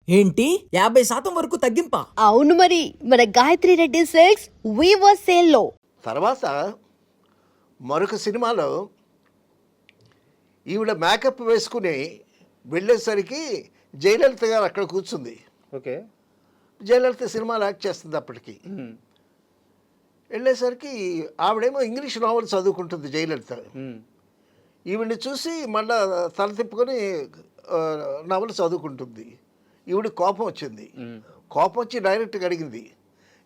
ఏంటి 50% వరకు తగ్గింపా? అవును మరి, మన Gayatri Reddy silks weaver sale లో. తర్వాత మరొక సినిమాలో ఈవిడ మేకప్ వేసుకుని వెళ్ళేసరికి జయలలిత గారు అక్కడ కూర్చుంది. ఓకే. జయలలిత సినిమాలో యాక్ట్ చేస్తుంది అప్పటికి. వెళ్ళేసరికి ఆవిడేమో ఇంగ్లీష్ నావల్ చదువుకుంటుంది జయలలిత. ఈవిడ్ని చూసి మళ్ళా తల తిప్పుకొని నవలు చదువుకుంటుంది. ఈవిడ కోపం వచ్చింది. కోపం వచ్చి డైరెక్ట్గా అడిగింది,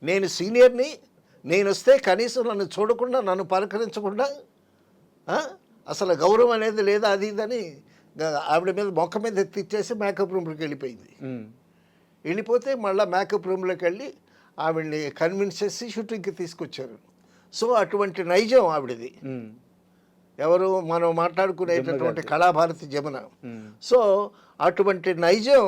నేను సీనియర్ని, నేను వస్తే కనీసం నన్ను చూడకుండా, నన్ను పలకరించకుండా అసలు గౌరవం అనేది లేదా, అది ఇదని ఆవిడ మీద మొక్క మీద ఎత్తిచ్చేసి మేకప్ రూమ్లోకి వెళ్ళిపోయింది. వెళ్ళిపోతే మళ్ళీ మేకప్ రూమ్లోకి వెళ్ళి ఆవిడ్ని కన్విన్స్ చేసి షూటింగ్కి తీసుకొచ్చారు. సో అటువంటి నైజం ఆవిడది. ఎవరు మనం మాట్లాడుకునేటటువంటి కళాభారతి జమున. సో అటువంటి నైజం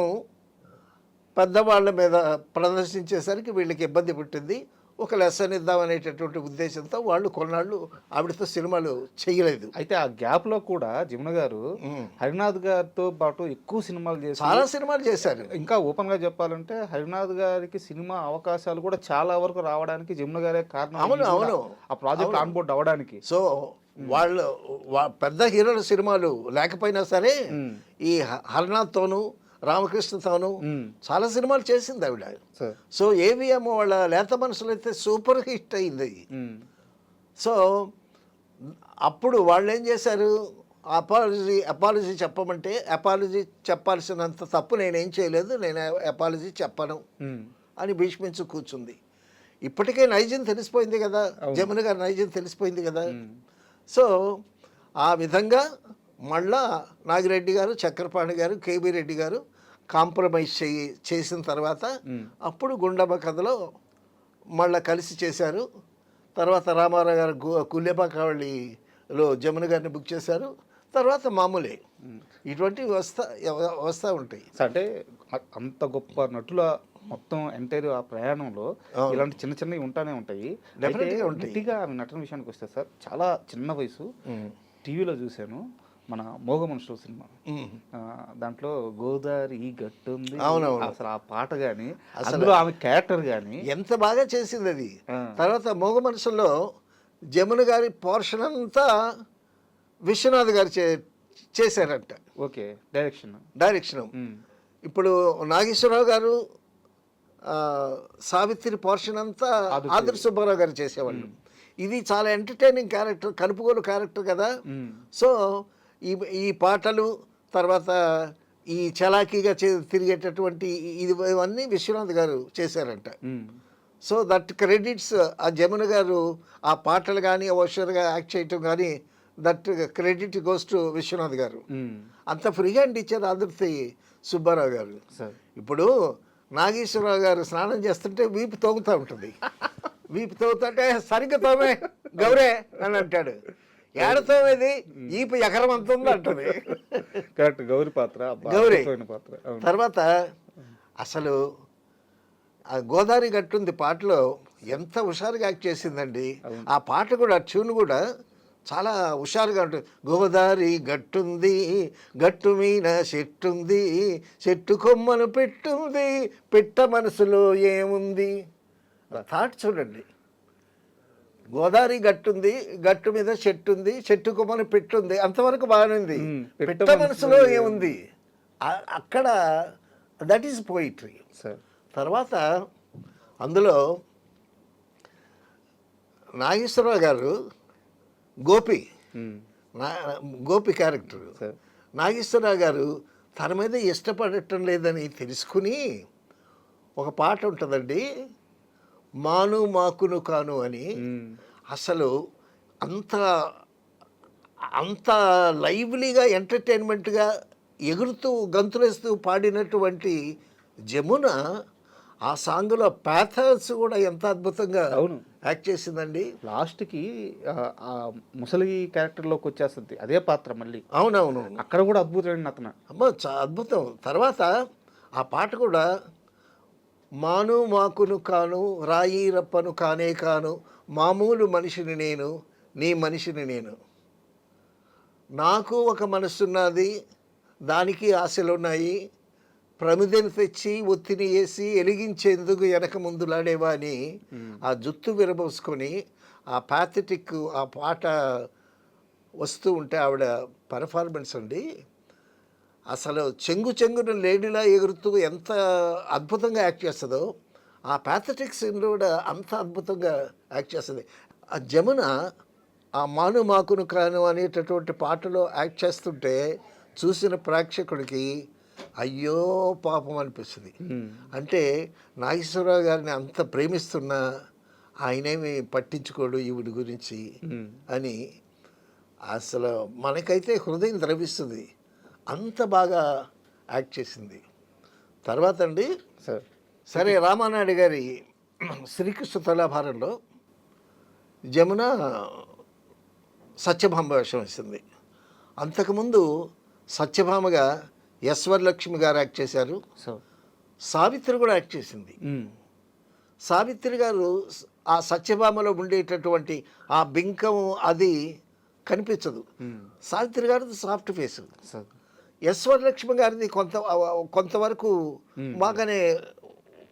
పెద్దవాళ్ళ మీద ప్రదర్శించేసరికి వీళ్ళకి ఇబ్బంది పుట్టింది. ఒక లెసన్ ఇద్దామనేటటువంటి ఉద్దేశంతో వాళ్ళు కొన్నాళ్ళు ఆవిడతో సినిమాలు చేయలేదు. అయితే ఆ గ్యాప్లో కూడా జమున గారు హరినాథ్ గారితో పాటు ఎక్కువ సినిమాలు చేశారు, చాలా సినిమాలు చేశారు. ఇంకా ఓపెన్గా చెప్పాలంటే హరినాథ్ గారికి సినిమా అవకాశాలు కూడా చాలా వరకు రావడానికి జమున గారే కారణం. అవును, ఆ ప్రాజెక్ట్ ఆన్ బోర్డ్ అవ్వడానికి. సో వాళ్ళు పెద్ద హీరోల సినిమాలు లేకపోయినా సరే ఈ హరినాథ్తోనూ రామకృష్ణతోనూ చాలా సినిమాలు చేసింది ఆవిడ. సో ఏవిఎం వాళ్ళ లేత మనసులు అయితే సూపర్ హిట్ అయింది. సో అప్పుడు వాళ్ళు ఏం చేశారు, అపాలజీ చెప్పమంటే అపాలజీ చెప్పాల్సినంత తప్పు నేనేం చేయలేదు, నేను అపాలజీ చెప్పను అని భీష్మించు కూర్చుంది. ఇప్పటికే నైజం తెలిసిపోయింది కదా, జమున గారి నైజం తెలిసిపోయింది కదా. సో ఆ విధంగా మళ్ళా నాగిరెడ్డి గారు, చక్రపాణి గారు, కేబీ రెడ్డి గారు కాంప్రమైజ్ చేసిన తర్వాత అప్పుడు గుండమ్మ కథలో మళ్ళీ కలిసి చేశారు. తర్వాత రామారావు గారు కుల్యపాకావళిలో జమున గారిని బుక్ చేశారు. తర్వాత మామూలే ఇటువంటివి వస్తూ ఉంటాయి. అంటే అంత గొప్ప నటుల మొత్తం ఎంటైర్ ఆ ప్రయాణంలో ఇలాంటి చిన్న చిన్నవి ఉంటానే ఉంటాయి. గట్టిగా నటన విషయానికి వస్తే సార్, చాలా చిన్న వయసు టీవీలో చూశాను మన మోగ మనుషుల సినిమా. దాంట్లో గోదావరి గట్టుంది, అసలు ఆ పాట కానీ అసలు ఆమె క్యారెక్టర్ కానీ ఎంత బాగా చేసింది అది. తర్వాత మోగ మనుషుల్లో జమున గారి పోర్షన్ అంతా విశ్వనాథ్ గారు చేశారంట. Okay, direction. ఇప్పుడు నాగేశ్వరరావు గారు సావిత్రి పోర్షన్ అంతా ఆదిర్ సుబ్బారావు గారు చేసేవాళ్ళు. ఇది చాలా ఎంటర్టైనింగ్ క్యారెక్టర్, కలుపుగోలు క్యారెక్టర్ కదా. సో ఈ పాటలు తర్వాత ఈ చలాకీగా తిరిగేటటువంటి ఇవన్నీ విశ్వనాథ్ గారు చేశారంట. సో దట్ క్రెడిట్స్ ఆ జమున గారు ఆ పాటలు కానీ ఓషర్గా యాక్ట్ చేయటం కానీ that credit goes to Vishwanath garu. అంత ఫ్రీ హ్యాండ్ ఇచ్చారు ఆదుర్తి సుబ్బారావు గారు. ఇప్పుడు నాగేశ్వరరావు గారు స్నానం చేస్తుంటే వీపు తోగుతూ ఉంటుంది. వీపు తోగుతుంటే సరిగ్గా తోమే గౌరే అని అంటాడు. ఏడతోమేది ఈపు ఎకరం అంత ఉంది అంటుంది. కరెక్ట్, గౌరీ పాత్ర. తర్వాత అసలు ఆ గోదావరి గట్టుంది పాటలో ఎంత హుషారుగా యాక్ట్ చేసిందండి. ఆ పాట కూడా ట్యూన్ కూడా చాలా హుషారుగా ఉంటుంది. గోదావరి గట్టుంది, గట్టు మీద చెట్టుంది, చెట్టు కొమ్మను పెట్టుంది, పెట్ట మనసులో ఏముంది. థాట్ చూడండి, గోదావరి గట్టుంది, గట్టు మీద చెట్టు ఉంది, చెట్టు కొమ్మను పెట్టుంది, అంతవరకు బాగానే పెట్ట మనసులో ఏముంది అక్కడ. That is poetry. తర్వాత అందులో నాగేశ్వరరావు గారు గోపి క్యారెక్టర్. నాగేశ్వరరావు గారు తన మీద ఇష్టపడటం లేదని తెలుసుకుని ఒక పాట ఉంటుందండి, మాను మాకును కాను అని. అసలు అంత లైవ్లీగా ఎంటర్టైన్మెంట్గా ఎగురుతూ గంతులేస్తూ పాడినటువంటి జమున ఆ సాంగ్లో ప్యాథర్స్ కూడా ఎంత అద్భుతంగా యాక్ట్ చేసిందండి. లాస్ట్కి ముసలి క్యారెక్టర్లోకి వచ్చేస్తుంది అదే పాత్ర మళ్ళీ. అవునవును, అక్కడ కూడా అద్భుతమైన అతను. అద్భుతం. తర్వాత ఆ పాట కూడా మాను మాకును కాను, రాయి రప్పను కానే కాను, మామూలు మనిషిని నేను, నీ మనిషిని నేను, నాకు ఒక మనసున్నది, దానికి ఆశలున్నాయి, ప్రమిదెను తెచ్చి ఒత్తిని వేసి ఎలిగించేందుకు వెనక ముందులాడేవా అని ఆ జుత్తు విరబోసుకొని ఆ ప్యాథెటిక్ ఆ పాట వస్తూ ఉంటే ఆవిడ పర్ఫార్మెన్స్ అండి అసలు చెంగున లేడీలా ఎగురుతూ ఎంత అద్భుతంగా యాక్ట్ చేస్తుందో ఆ ప్యాథెటిక్ సీన్లో కూడా అంత అద్భుతంగా యాక్ట్ చేస్తుంది. ఆ జమున ఆ మాను మాకును కాను అనేటటువంటి పాటలో యాక్ట్ చేస్తుంటే చూసిన ప్రేక్షకుడికి అయ్యో పాపం అనిపిస్తుంది. అంటే నాగేశ్వరరావు గారిని అంత ప్రేమిస్తున్నా ఆయనేమి పట్టించుకోడు ఈవిడి గురించి అని అసలు మనకైతే హృదయం ద్రవిస్తుంది. అంత బాగా యాక్ట్ చేసింది. తర్వాత అండి సరే రామానాయుడు గారి శ్రీకృష్ణ తులాభారంలో జమున సత్యభామ వేషం వేసింది. అంతకుముందు సత్యభామగా యశ్వరలక్ష్మి గారు యాక్ట్ చేశారు. సావిత్రి కూడా యాక్ట్ చేసింది. సావిత్రి గారు ఆ సత్యభామలో ఉండేటటువంటి ఆ బింకం అది కనిపించదు. సావిత్రి గారిది సాఫ్ట్ ఫేస్, యశ్వరలక్ష్మి గారిది కొంతవరకు బాగానే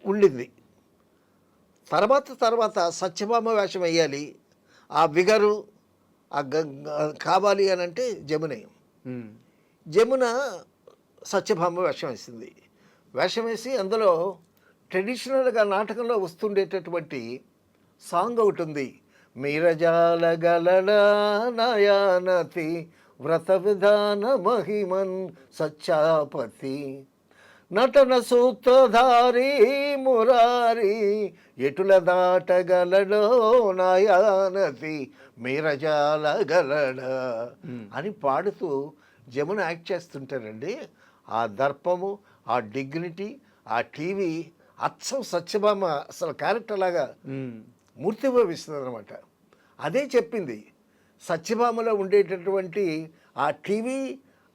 ఉండింది. తర్వాత సత్యభామ వేషం వేయాలి, ఆ విగరు కావాలి అని అంటే జమున సత్యభామ వేషం వేసింది. వేషం వేసి అందులో ట్రెడిషనల్గా నాటకంలో వస్తుండేటటువంటి సాంగ్ ఒకటి ఉంది. మీరజాల గలడా నయానతి వ్రత విధాన మహిమన్ సత్యాపతి నటన సూత్రధారి మురారి ఎటుల దాటగలడో నయానతి మీరజాల గలడ అని పాడుతూ జమున యాక్ట్ చేస్తుంటారండి. ఆ దర్పము, ఆ డిగ్నిటీ, ఆ టీవీ అచ్చం సత్యభామ అసలు క్యారెక్టర్ లాగా మూర్తిభవిస్తుంది అనమాట. అదే చెప్పింది సత్యభామలో ఉండేటటువంటి ఆ టీవీ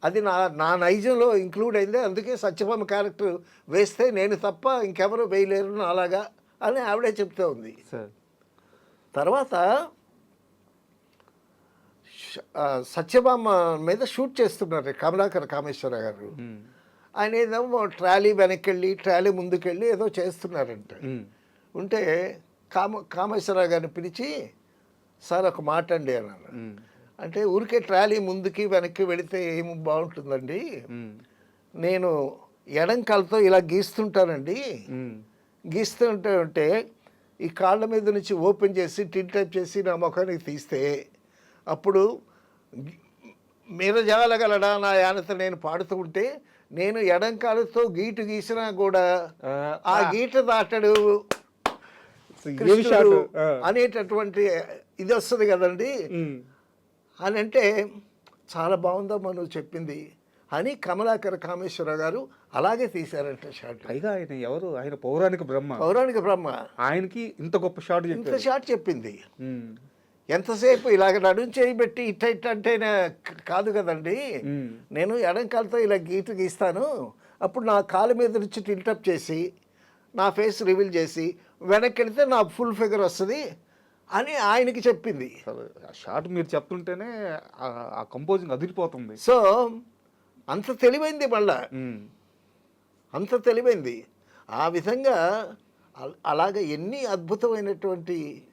అది నా నైజంలో ఇంక్లూడ్ అయింది, అందుకే సత్యభామ క్యారెక్టర్ వేస్తే నేను తప్ప ఇంకెవరూ వేయలేరు అలాగా అని ఆవిడే చెప్తూ ఉంది. తర్వాత సత్యభామ మీద షూట్ చేస్తున్నారు కమలాకర్ కామేశ్వర గారు. ఆయన ఏదో ట్రాలీ వెనక్కి వెళ్ళి ట్రాలీ ముందుకెళ్ళి ఏదో చేస్తున్నారంట. ఉంటే కామేశ్వరరావు గారిని పిలిచి సార్ ఒక మాట అండి అన్నాను. అంటే ఊరికే ట్రాలీ ముందుకి వెనక్కి వెళితే ఏమి బాగుంటుందండి, నేను ఎడం కాలుతో ఇలా గీస్తుంటానండి, గీస్తుంటే ఈ కాళ్ళ మీద నుంచి ఓపెన్ చేసి టిల్ టైప్ చేసి నా ముఖానికి తీస్తే అప్పుడు మీరజాలగలడా నా యానత నేను పాడుతూ ఉంటే నేను ఎడం కాలుతో గీటు గీసినా కూడా ఆ గీట దాటడు కృష్ణుడు అనేటటువంటి ఇది వస్తుంది కదండి అని అంటే చాలా బాగుందమ్మా నువ్వు చెప్పింది అని కమలాకర్ కామేశ్వరరావు గారు అలాగే తీశారంట షాట్. పైగా ఆయన ఎవరు, ఆయన పౌరాణిక బ్రహ్మ, ఆయనకి ఇంత గొప్ప షాట్ చెప్పింది. ఎంతసేపు ఇలాగ నడుం చేయబెట్టి ఇట్ట అంటే కాదు కదండి, నేను ఎడం కాలుతో ఇలా గీటు గీస్తాను, అప్పుడు నా కాలు మీద నుంచి టిల్టప్ చేసి నా ఫేస్ రివీల్ చేసి వెనక్కి వెళితే నా ఫుల్ ఫిగర్ వస్తుంది అని ఆయనకి చెప్పింది. షాట్ మీరు చెప్తుంటేనే ఆ కంపోజింగ్ అదిరిపోతుంది. సో అంత తెలివైంది, మళ్ళా అంత తెలివైంది. ఆ విధంగా అలాగ ఎన్ని అద్భుతమైనటువంటి